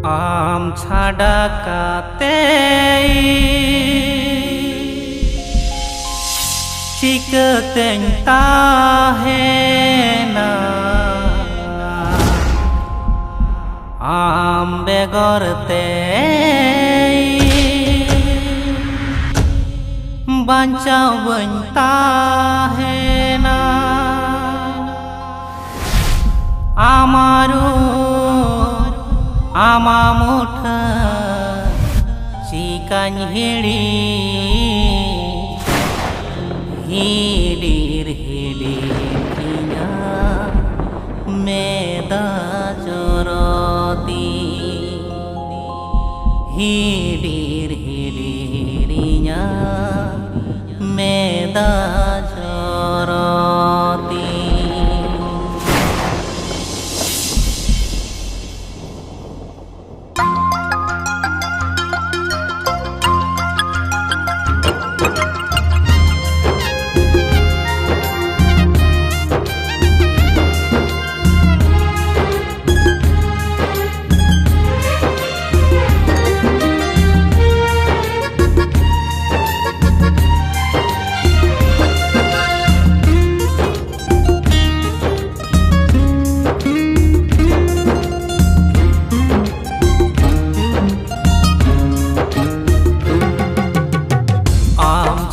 आम छाड़ा काते चिकतें ताहेना आम बेगरते बांचाव बन ताहेना आमारू आमा मुठा चिकान हिडीर हिया मेदा जरती हिडीर हिया मेदा जरती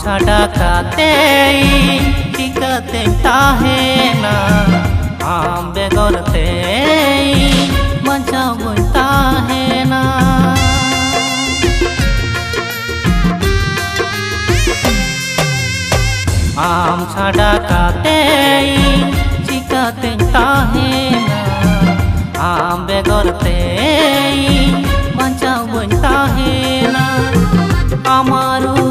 छाड़ा काते चिकते ताहेना आम बेगरते बांचाव बन ताहेना आम छाड़ा काते चिकते ताहेना आम बेगरते बांचाव बन ताहेना आमारू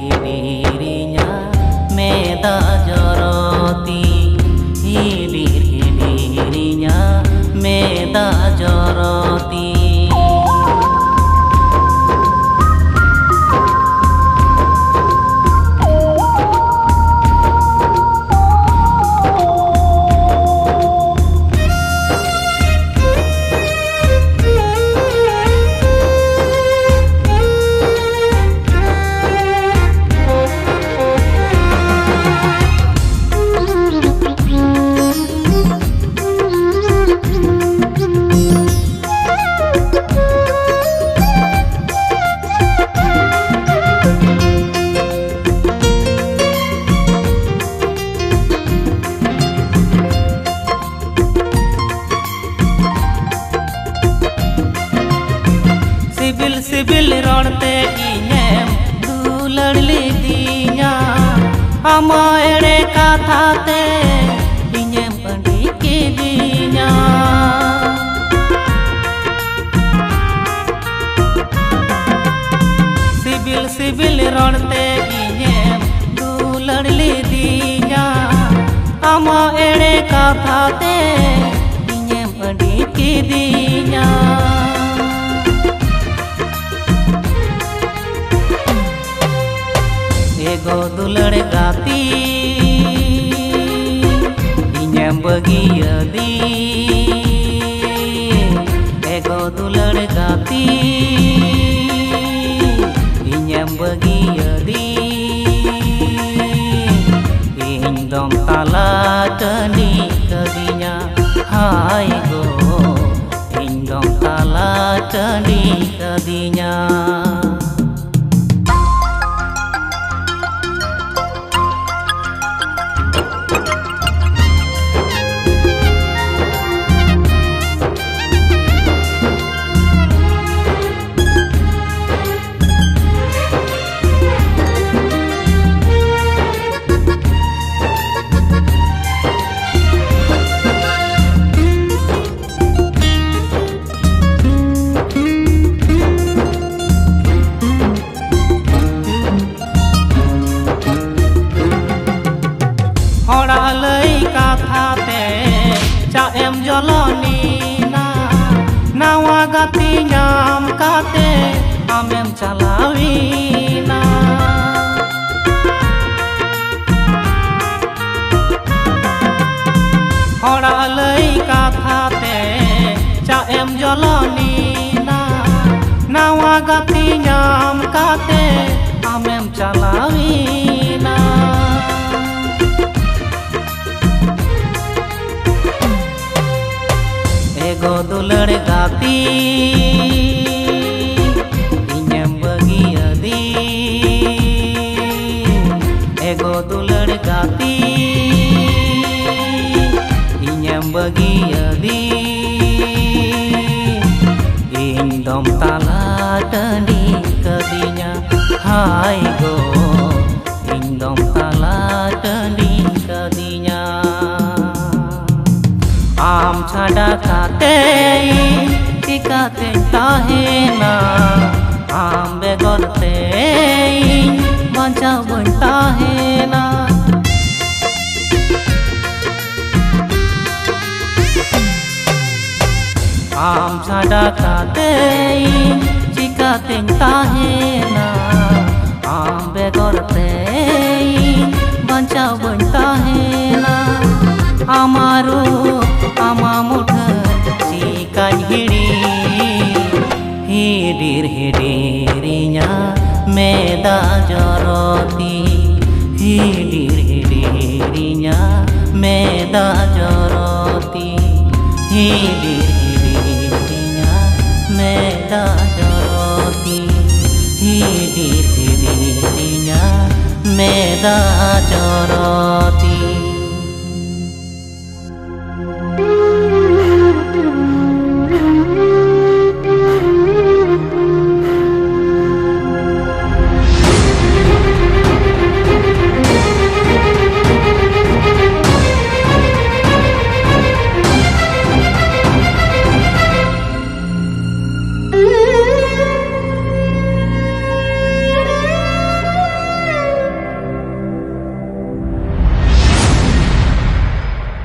हिडीरिnya मेदा जरती हिडीरिnya मेदा जरती सिबिल रोड़ते इनेम दुलड़ लीदिया आमा एड़े काथाते इनेम पंडी कीदिया सिबिल रोड़ते इनेम दुलड़ लीदिया आमा एड़े काथाते इनेम पंडी कीदिया एगो दुलड़ गाती इन्हें बगियदी एगो दुलड़ गाती इन्हें बगियदी इन दम ताला टनी कदिया हाय गो इन दम ताला टनी कदिया जलनी नावा गाती नाम काते आमेम चलावीना हड़ा लई कथा ते चा एम जलनी ना नावा गति नाम काते आमेम चलावीना एगो दुलड़ गाती इन्हें बगी अदी एगो दुलड़ गाती इन्हें बगी अदी इन दम ताला टंडी कदिnya hai go इन दम ताला टंडी कदिnya आम छाड़ा काते टिकाते ताहेना आम बेगरते बचा बन ताहेना आम छाड़ा काते टिकाते ताहेना आम बेगरते बचा बन ताहेना आमारू आमा मुठन चिकान हिडिर हिडिरिnya मेदा जरती हिडिर हिडिरिnya मेदा जरती हिडिर हिडिरिnya मेदा जरती हिडिर हिडिरिnya मेदा जरती